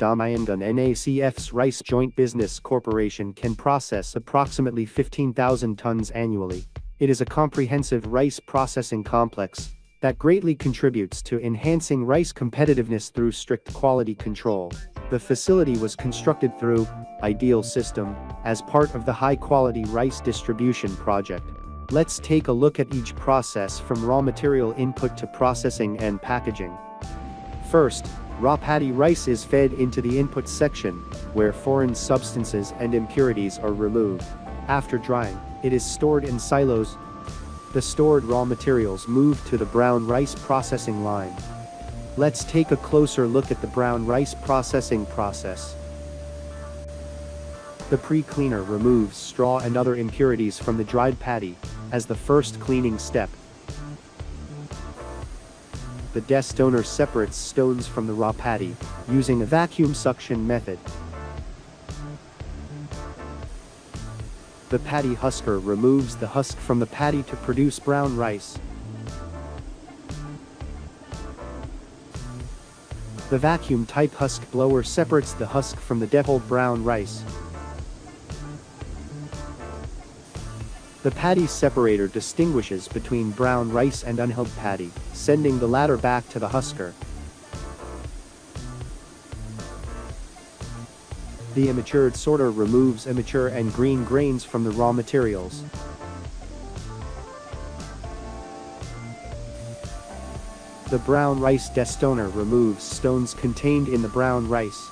Damayangan NACF's Rice Joint Business Corporation can process approximately 15,000 tons annually. It is a comprehensive rice processing complex that greatly contributes to enhancing rice competitiveness through strict quality control. The facility was constructed through idealsys as part of the high-quality rice distribution project. Let's take a look at each process from raw material input to processing and packaging. First, raw paddy rice is fed into the input section, where foreign substances and impurities are removed. After drying, it is stored in silos. The stored raw materials move to the brown rice processing line. Let's take a closer look at the brown rice processing process. The pre-cleaner removes straw and other impurities from the dried paddy, as the first cleaning step. The destoner separates stones from the raw paddy, using a vacuum suction method. The paddy husker removes the husk from the paddy to produce brown rice. The vacuum-type husk blower separates the husk from the depoled brown rice. The paddy separator distinguishes between brown rice and unhulled paddy, sending the latter back to the husker. The immatured sorter removes immature and green grains from the raw materials. The brown rice destoner removes stones contained in the brown rice.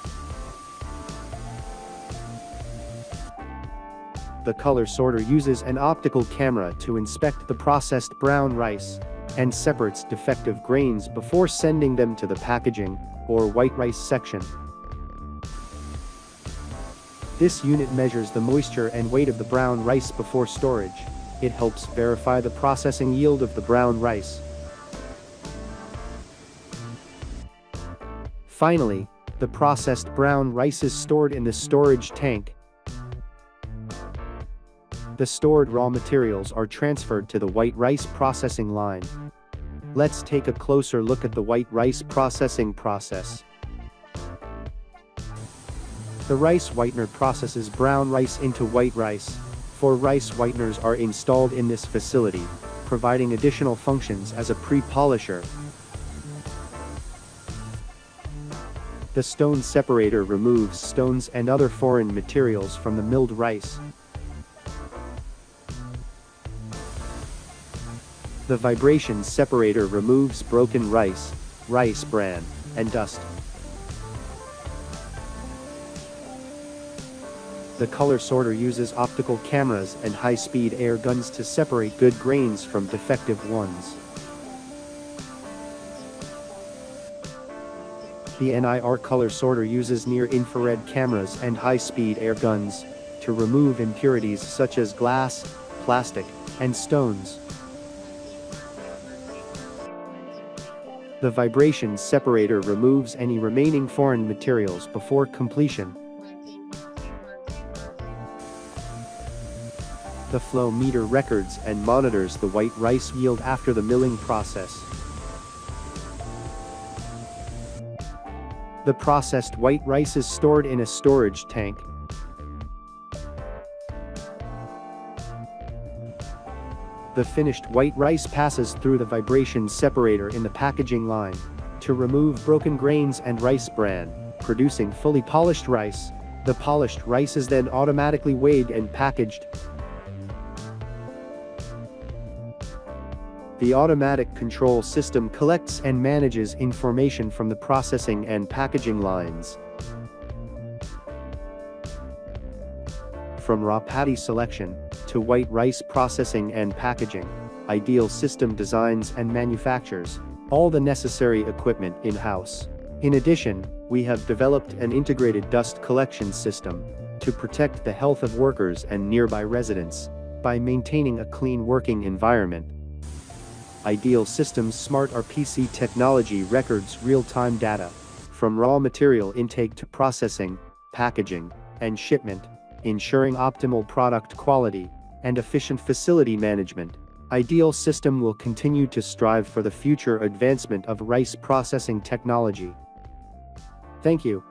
The color sorter uses an optical camera to inspect the processed brown rice and separates defective grains before sending them to the packaging or white rice section. This unit measures the moisture and weight of the brown rice before storage. It helps verify the processing yield of the brown rice. Finally, the processed brown rice is stored in the storage tank. The stored raw materials are transferred to the white rice processing line. Let's take a closer look at the white rice processing process. The rice whitener processes brown rice into white rice. 4 rice whiteners are installed in this facility, providing additional functions as a pre-polisher. The stone separator removes stones and other foreign materials from the milled rice. The vibration separator removes broken rice, rice bran, and dust. The color sorter uses optical cameras and high-speed air guns to separate good grains from defective ones. The NIR color sorter uses near-infrared cameras and high-speed air guns to remove impurities such as glass, plastic, and stones. The vibration separator removes any remaining foreign materials before completion. The flow meter records and monitors the white rice yield after the milling process. The processed white rice is stored in a storage tank. The finished white rice passes through the vibration separator in the packaging line to remove broken grains and rice bran, producing fully polished rice. The polished rice is then automatically weighed and packaged. The automatic control system collects and manages information from the processing and packaging lines. From raw paddy selection to white rice processing and packaging, idealsys designs and manufactures all the necessary equipment in-house. In addition, we have developed an integrated dust collection system to protect the health of workers and nearby residents by maintaining a clean working environment. idealsys Smart RPC technology records real-time data from raw material intake to processing, packaging, and shipment, ensuring optimal product quality and efficient facility management. idealsys will continue to strive for the future advancement of rice processing technology. Thank you.